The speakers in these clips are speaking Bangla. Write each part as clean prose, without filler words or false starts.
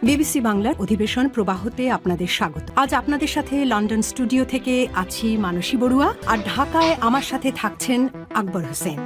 বিবিসি বাংলার অধিবেশন প্রবাহতে আপনাদের স্বাগত। আজ আপনাদের সাথে লন্ডন স্টুডিও থেকে আছি মানসী বড়ুয়া, আর ঢাকায় আমার সাথে থাকছেন আকবর হোসেন।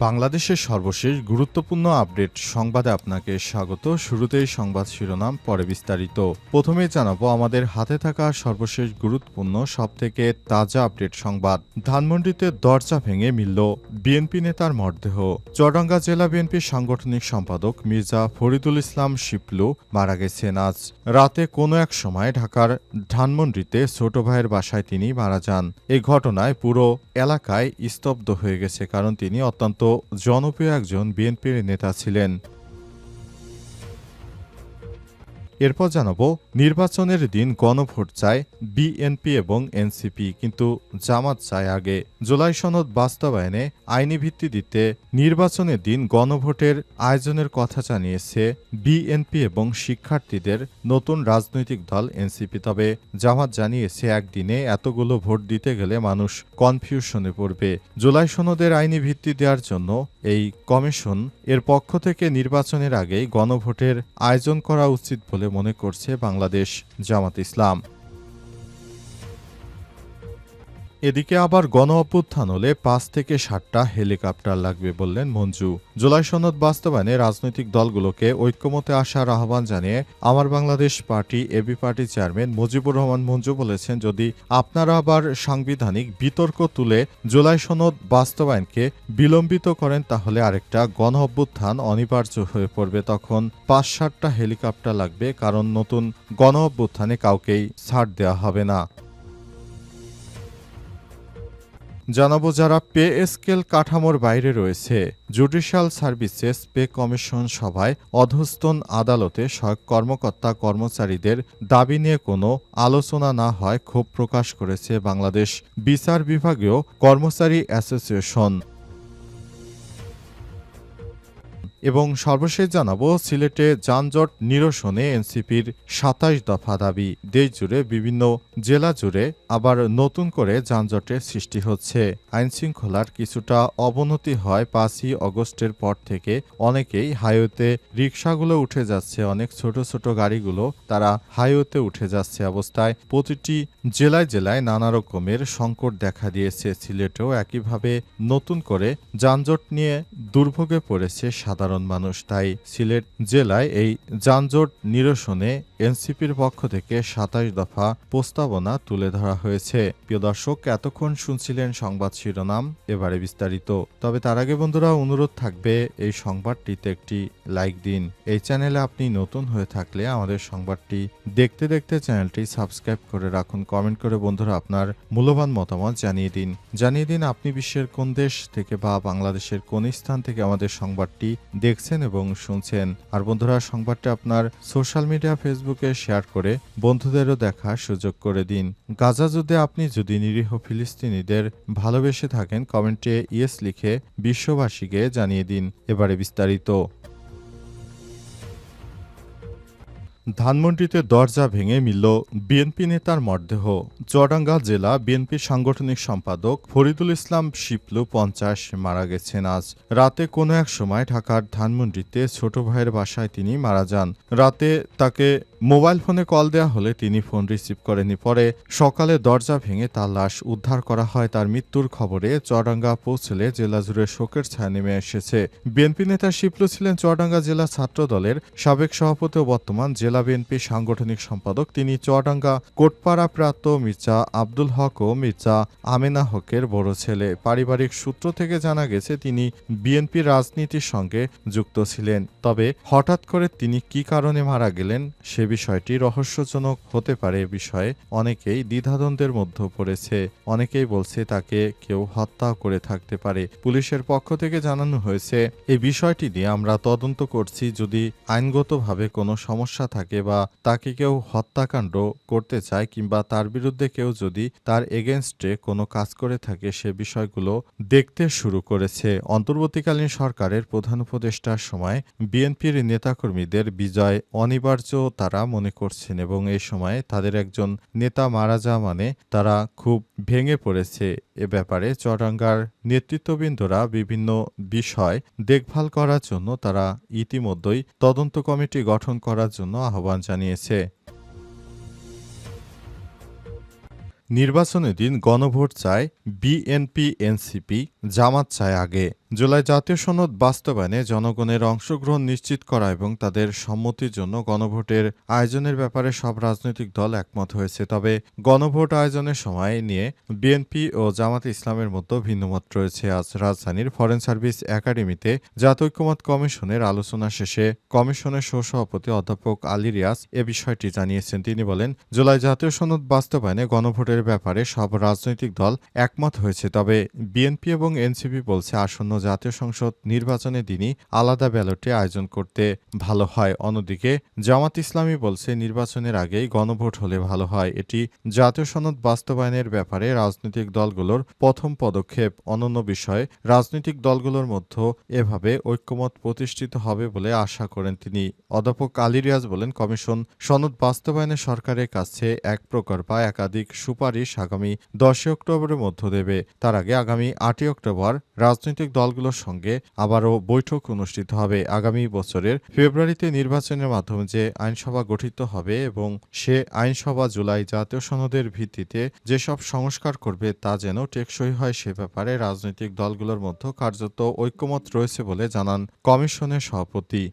বাংলাদেশের সর্বশেষ গুরুত্বপূর্ণ আপডেট সংবাদে আপনাকে স্বাগত। শুরুতেই সংবাদ শিরোনাম, পরে বিস্তারিত। প্রথমে জানাবো আমাদের হাতে থাকা সর্বশেষ গুরুত্বপূর্ণ সবথেকে তাজা আপডেট সংবাদ। ধানমন্ডিতে দরজা ভেঙে মিলল বিএনপি নেতার মরদেহ। চুয়াডাঙ্গা জেলা বিএনপির সাংগঠনিক সম্পাদক মির্জা ফরিদুল ইসলাম শিপলু মারা গেছেন আজ রাতে কোনো এক সময় ঢাকার ধানমন্ডিতে ছোট ভাইয়ের বাসায় তিনি মারা যান। এই ঘটনায় পুরো এলাকায় স্তব্ধ হয়ে গেছে, কারণ তিনি অত্যন্ত জনপ্রিয় একজন বিএনপির নেতা ছিলেন। এরপর জানাবো নির্বাচনের দিন গণভোট চায় বিএনপি এবং এনসিপি, কিন্তু জামাত চায় আগে। জুলাই সনদ বাস্তবায়নে আইনি ভিত্তি দিতে নির্বাচনের দিন গণভোটের আয়োজনের কথা জানিয়েছে বিএনপি এবং শিক্ষার্থীদের নতুন রাজনৈতিক দল এনসিপি। তবে জামাত জানিয়েছে একদিনে এতগুলো ভোট দিতে গেলে মানুষ কনফিউশনে পড়বে। জুলাই সনদের আইনি ভিত্তি দেওয়ার জন্য এই কমিশন এর পক্ষ থেকে নির্বাচনের আগেই গণভোটের আয়োজন করা উচিত বলে মনে করছে বাংলাদেশ জামাত ইসলাম। এদিকে আবার গণ অভ্যুত্থান হলে ৫ থেকে ৭টা হেলিকপ্টার লাগবে বললেন মঞ্জু। জুলাই সনদ বাস্তবায়নে রাজনৈতিক দলগুলোকে ঐক্যমতে আসার আহ্বান জানিয়ে আমার বাংলাদেশ পার্টি এবি পার্টির চেয়ারম্যান মুজিবুর রহমান মঞ্জু বলেছেন, যদি আপনারা আবার সাংবিধানিক বিতর্ক তুলে জুলাই সনদ বাস্তবায়নকে বিলম্বিত করেন তাহলে আরেকটা গণ অভ্যুত্থান অনিবার্য হয়ে পড়বে। তখন ৫-৭টা হেলিকপ্টার লাগবে, কারণ নতুন গণ অভ্যুত্থানে কাউকেই ছাড় দেওয়া হবে না। জানাবো যারা পে স্কেল কাঠামোর বাইরে রয়েছে। জুডিশিয়াল সার্ভিসেস পে কমিশন সভায় অধস্তন আদালতে সহায়ক কর্মকর্তা কর্মচারীদের দাবি নিয়ে কোনো আলোচনা না হয় ক্ষোভ প্রকাশ করেছে বাংলাদেশ বিচার বিভাগীয় কর্মচারী অ্যাসোসিয়েশন। এবং সর্বশেষ জানাবো সিলেটে যানজট নিরসনে এনসিপির ২৭ দফা দাবি। দেশজুড়ে বিভিন্ন জেলা জুড়ে আবার নতুন করে যানজটের সৃষ্টি হচ্ছে। আইনশৃঙ্খলার কিছুটা অবনতি হয় ৫ই অগস্টের পর থেকে। অনেকেই হাইওয়েতে রিকশাগুলো উঠে যাচ্ছে, অনেক ছোট ছোট গাড়িগুলো তারা হাইওয়েতে উঠে যাচ্ছে। অবস্থায় প্রতিটি জেলায় জেলায় নানা রকমের সংকট দেখা দিয়েছে। সিলেটেও একইভাবে নতুন করে যানজট নিয়ে দুর্ভোগে পড়েছে সাধারণ মানুষ। তাই সিলেট জেলায় এই যানজট নিরসনে এনসিপির পক্ষ থেকে ২৭ দফা প্রস্তাবনা তুলে ধরা হয়েছে। প্রিয় দর্শক, এতক্ষণ শুনছিলেন সংবাদ শিরোনাম, এবারে বিস্তারিত। তবে তার আগে বন্ধুরা অনুরোধ থাকবে এই সংবাদটিতে একটি লাইক দিন। এই চ্যানেলে আপনি নতুন হয়ে থাকলে আমাদের সংবাদটি দেখতে দেখতে চ্যানেলটি সাবস্ক্রাইব করে রাখুন। কমেন্ট করে বন্ধুরা আপনার মূল্যবান মতামত জানিয়ে দিন আপনি বিশ্বের কোন দেশ থেকে বা বাংলাদেশের কোন স্থান থেকে আমাদের সংবাদটি দেখছেন এবং শুনছেন। আর বন্ধুরা সংবাদটা আপনার সোশ্যাল মিডিয়া ফেসবুকে শেয়ার করে বন্ধুদেরও দেখার সুযোগ করে দিন। গাজা যুদ্ধে আপনি যদি নিরীহ ফিলিস্তিনিদের ভালোবেসে থাকেন কমেন্টে ইয়েস লিখে বিশ্ববাসীকে জানিয়ে দিন। এবারে বিস্তারিত। ধানমন্ডিতে দরজা ভেঙে মিলল বিএনপি নেতার মরদেহ। চুয়াডাঙ্গা জেলা বিএনপির সাংগঠনিক সম্পাদক ফরিদুল ইসলাম শিপলু ৫০ মারা গেছেন আজ রাতে কোনো এক সময় ঢাকার ধানমন্ডিতে ছোট ভাইয়ের বাসায় তিনি মারা যান। রাতে তাকে মোবাইল ফোনে কল দেওয়া হলে তিনি ফোন রিসিভ করেনি। পরে সকালে দরজা ভেঙে তার লাশ উদ্ধার করা হয়। তার মৃত্যুর খবরে চুয়াডাঙ্গা পৌঁছলে জেলা জুড়ে শোকের ছায়া নেমে এসেছে। বিএনপি নেতা শিপলু ছিলেন চুয়াডাঙ্গা জেলা ছাত্র দলের সাবেক সভাপতি ও বর্তমান জেলা বিএনপি সাংগঠনিক সম্পাদক। তিনি চুয়াডাঙ্গা কোটপাড়া প্রাপ্ত মির্জা আব্দুল হক ও মির্জা আমেনা হকের বড় ছেলে। পারিবারিক সূত্র থেকে জানা গেছে তিনি বিএনপি রাজনীতির সঙ্গে যুক্ত ছিলেন। তবে হঠাৎ করে তিনি কি কারণে মারা গেলেন সে বিষয়টি রহস্যজনক হতে পারে। বিষয়ে অনেকেই দ্বিধাদ্বন্দ্বের মধ্যে পড়েছে। অনেকেই বলছে তাকে কেউ হত্যা করে থাকতে পারে। পুলিশের পক্ষ থেকে জানানো হয়েছে এই বিষয়টি নিয়ে আমরা তদন্ত করছি, যদি আইনগতভাবে কোনো সমস্যা থাকে থাকে বা তাকে কেউ হত্যাকাণ্ড করতে চায় কিংবা তার বিরুদ্ধে কেউ যদি তার এগেনস্টে কোনো কাজ করে থাকে সে বিষয়গুলো দেখতে শুরু করেছে। অন্তর্বর্তীকালীন সরকারের প্রধান উপদেষ্টার সময় বিএনপির নেতাকর্মীদের বিজয় অনিবার্য তারা মনে করছেন এবং এই সময় তাদের একজন নেতা মারা যাওয়া মানে তারা খুব ভেঙে পড়েছে। এ ব্যাপারে চুয়াডাঙ্গার নেতৃত্ববৃন্দরা বিভিন্ন বিষয় দেখভাল করার জন্য তারা ইতিমধ্যেই তদন্ত কমিটি গঠন করার জন্য আহ্বান জানিয়েছে। নির্বাচনের দিন গণভোট চায় বিএনপি, এনসিপি, জামাত চায় আগে। জুলাই জাতীয় সনদ বাস্তবায়নে জনগণের অংশগ্রহণ নিশ্চিত করা এবং তাদের সম্মতির জন্য গণভোটের আয়োজনের ব্যাপারে সব রাজনৈতিক দল একমত হয়েছে। তবে গণভোট আয়োজনের সময় নিয়ে বিএনপি ও জামাত ইসলামের মধ্যে ভিন্নমত রয়েছে। আজ রাজধানীর ফরেন সার্ভিস একাডেমিতে জাতীয় ঐক্যমত্য কমিশনের আলোচনা শেষে কমিশনের সহসভাপতি অধ্যাপক আলী রিয়াজ এ বিষয়টি জানিয়েছেন। তিনি বলেন, জুলাই জাতীয় সনদ বাস্তবায়নে গণভোটের ব্যাপারে সব রাজনৈতিক দল একমত হয়েছে। তবে বিএনপি এবং এনসিপি বলছে আসন্ন জাতীয় সংসদ নির্বাচনের দিনই আলাদা ব্যালটে আয়োজন করতে ভালো হয়। অন্যদিকে জামাত ইসলামী বলছে নির্বাচনের আগেই গণভোট হলে ভালো হয়। এটি জাতীয় সনদ বাস্তবায়নের ব্যাপারে রাজনৈতিক দলগুলোর প্রথম পদক্ষেপ। অন্যান্য বিষয়ে রাজনৈতিক দলগুলোর মধ্যে এভাবে ঐক্যমত প্রতিষ্ঠিত হবে বলে আশা করেন তিনি। অধ্যাপক আলী রিয়াজ বলেন, কমিশন সনদ বাস্তবায়নে সরকারের কাছে এক প্রকার বা একাধিক সুপারিশ আগামী 10 অক্টোবরের মধ্যে দেবে। তার আগে আগামী 8 অক্টোবর রাজনৈতিক দলগুলোর সঙ্গে আবারও বৈঠক অনুষ্ঠিত হবে। আগামী বছরের ফেব্রুয়ারিতে নির্বাচনের মাধ্যমে যে আইনসভা গঠিত হবে এবং সে আইনসভা জুলাই জাতীয় সনদের ভিত্তিতে যেসব সংস্কার করবে তা যেন টেকসই হয় সে ব্যাপারে রাজনৈতিক দলগুলোর মধ্যে কার্যত ঐক্যমত রয়েছে বলে জানান কমিশনের সভাপতি।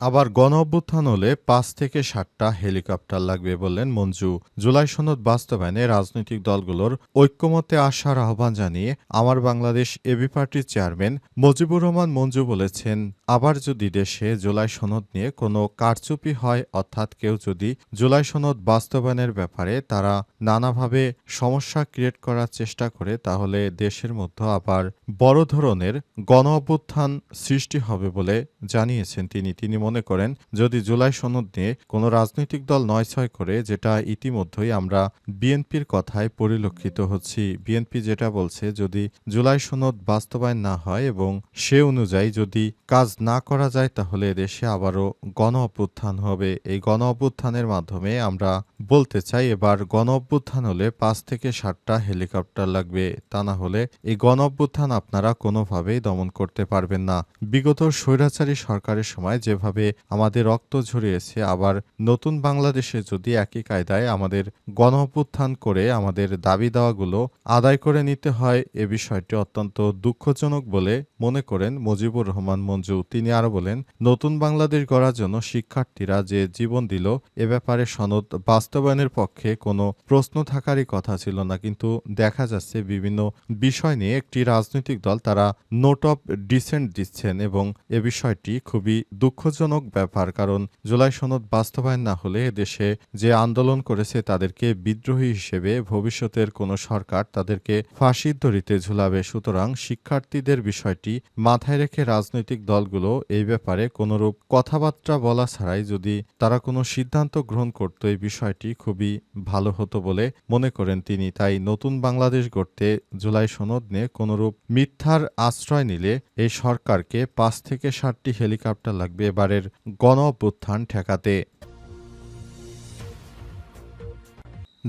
আবার গণঅভ্যুত্থান হলে 5 থেকে 7টা হেলিকপ্টার লাগবে বললেন মঞ্জু। জুলাই সনদ বাস্তবায়নে রাজনৈতিক দলগুলোর ঐক্যমতে আসার আহ্বান জানিয়ে আমার বাংলাদেশ এবি পার্টির চেয়ারম্যান মুজিবুর রহমান মঞ্জু বলেছেন, আবার যদি দেশে জুলাই সনদ নিয়ে কোনো কারচুপি হয় অর্থাৎ কেউ যদি জুলাই সনদ বাস্তবায়নের ব্যাপারে তারা নানাভাবে সমস্যা ক্রিয়েট করার চেষ্টা করে তাহলে দেশের মধ্যে আবার বড় ধরনের গণঅভ্যুত্থান সৃষ্টি হবে বলে জানিয়েছেন তিনি মনে করেন যদি জুলাই সনদ নিয়ে কোনো রাজনৈতিক দল নয়ছয় করে, যেটা ইতিমধ্যেই আমরা বিএনপির কথায় পরিলক্ষিত হচ্ছি। বিএনপি যেটা বলছে যদি জুলাই সনদ বাস্তবায়ন না হয় এবং সে অনুযায়ী যদি কাজ না করা যায় তাহলে দেশে আবারও গণ অভ্যুত্থান হবে। এই গণ অভ্যুত্থানের মাধ্যমে আমরা বলতে চাই এবার গণ অভ্যুত্থান হলে 5 থেকে 7টা হেলিকপ্টার লাগবে, তা না হলে এই গণ অভ্যুত্থান আপনারা কোনোভাবেই দমন করতে পারবেন না। বিগত স্বৈরাচারী সরকারের সময় যেভাবে আমাদের রক্ত ঝরিয়েছে আবার নতুন বাংলাদেশে যদি একই কায়দায় আমাদের গণ অভ্যুত্থান করে আমাদের দাবি দাওয়াগুলো আদায় করে নিতে হয়, এ বিষয়টি অত্যন্ত দুঃখজনক বলে মনে করেন মুজিবুর রহমান মঞ্জু। তিনি আরো বলেন, নতুন বাংলাদেশ গড়ার জন্য শিক্ষার্থীরা যে জীবন দিল এ ব্যাপারে সনদ বাস্তবায়নের পক্ষে কোনো প্রশ্ন থাকারই কথা ছিল না, কিন্তু দেখা যাচ্ছে বিভিন্ন বিষয় নিয়ে একটি রাজনৈতিক দল তারা নোট অফ ডিসেন্ট দিচ্ছেন এবং এ বিষয়টি খুবই দুঃখজনক ব্যাপার। কারণ জুলাই সনদ বাস্তবায়ন না হলে দেশে যে আন্দোলন করেছে তাদেরকে বিদ্রোহী হিসেবে ভবিষ্যতের কোনো সরকার তাদেরকে ফাঁসির দড়িতে ঝুলাবে। সুতরাং শিক্ষার্থীদের বিষয়টি মাথায় রেখে রাজনৈতিক দলগুলো এই ব্যাপারে কোনরূপ কথাবার্তা বলা ছাড়াই যদি তারা কোনো সিদ্ধান্ত গ্রহণ করত এই বিষয়টি খুবই ভালো হতো বলে মনে করেন তিনি। তাই নতুন বাংলাদেশ গড়তে জুলাই সনদ নিয়ে কোনরূপ মিথ্যার আশ্রয় নিলে এই সরকারকে 5 থেকে 7টি হেলিকপ্টার লাগবে এবারের গণ অভ্যুত্থান ঠেকাতে।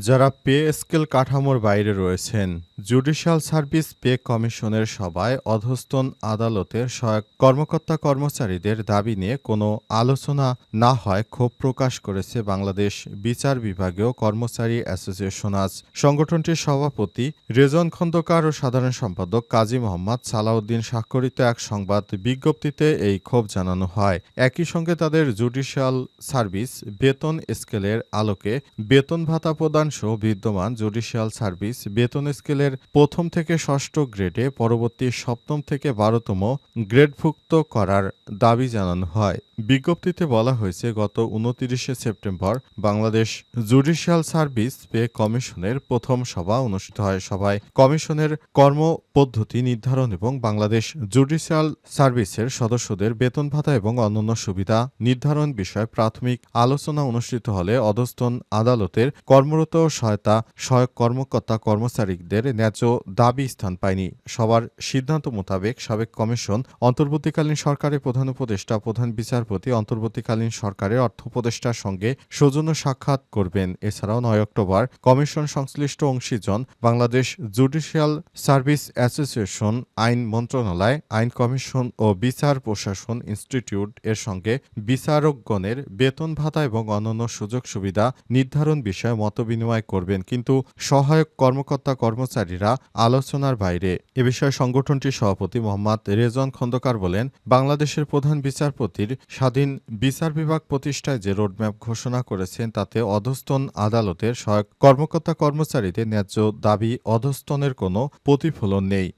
যারা পে স্কেল কাঠামোর বাইরে রয়েছেন, জুডিশিয়াল সার্ভিস পে কমিশনের সভায় অধস্তন আদালতের সহায়ক কর্মকর্তা কর্মচারীদের দাবি নিয়ে কোনো আলোচনা না হয় ক্ষোভ প্রকাশ করেছে বাংলাদেশ বিচার বিভাগীয় কর্মচারী অ্যাসোসিয়েশন। আজ সংগঠনটির সভাপতি রেজন খন্দকার ও সাধারণ সম্পাদক কাজী মোহাম্মদ সালাউদ্দিন স্বাক্ষরিত এক সংবাদ বিজ্ঞপ্তিতে এই ক্ষোভ জানানো হয়। একই সঙ্গে তাদের জুডিশিয়াল সার্ভিস বেতন স্কেলের আলোকে বেতন ভাতা প্রদান প্রদানসহ বিদ্যমান জুডিশিয়াল সার্ভিস বেতন স্কেলের প্রথম থেকে ষষ্ঠ গ্রেডে পরবর্তী সপ্তম থেকে 12তম গ্রেডভুক্ত করার দাবি জানানো হয়। বিজ্ঞপ্তিতে বলা হয়েছে, গত 29 September Bangladesh judicial service pay কমিশনের প্রথম সভা অনুষ্ঠিত হয়। সভায় কমিশনের কর্মপদ্ধতি নির্ধারণ এবং বাংলাদেশ জুডিশিয়াল সার্ভিসের সদস্যদের বেতন ভাতা এবং অন্যান্য সুবিধা নির্ধারণ বিষয়ে প্রাথমিক আলোচনা অনুষ্ঠিত হলে অধস্তন আদালতের কর্মরত সহায়ক কর্মকর্তা কর্মচারীদের ন্যায্য দাবি স্থান পায়নি। সবার সিদ্ধান্ত মোতাবেক সাবেক কমিশন অন্তর্বর্তীকালীন সরকারের প্রধান উপদেষ্টা, প্রধান বিচারপতি, অন্তর্বর্তীকালীন সরকারের অর্থ উপদেষ্টার সঙ্গে সৌজন্য সাক্ষাৎ করবেন। এছাড়াও 9 অক্টোবর কমিশন সংশ্লিষ্ট অংশীজন বাংলাদেশ জুডিশিয়াল সার্ভিস অ্যাসোসিয়েশন, আইন মন্ত্রণালয়, আইন কমিশন ও বিচার প্রশাসন ইনস্টিটিউট এর সঙ্গে বিচারকগণের বেতন ভাতা এবং অন্যান্য সুযোগ সুবিধা নির্ধারণ বিষয়ে মতবিনিময় করবেন, কিন্তু সহায়ক কর্মকর্তা কর্মচারীরা আলোচনার বাইরে। এ বিষয়ে সংগঠনটির সভাপতি মোহাম্মদ রেজওয়ান খন্দকার বলেন, বাংলাদেশের প্রধান বিচারপতির স্বাধীন বিচার বিভাগ প্রতিষ্ঠায় যে রোডম্যাপ ঘোষণা করেছেন তাতে অধস্তন আদালতের সহায়ক কর্মকর্তা কর্মচারীদের ন্যায্য দাবি অধস্তনের কোনো প্রতিফলন নেই।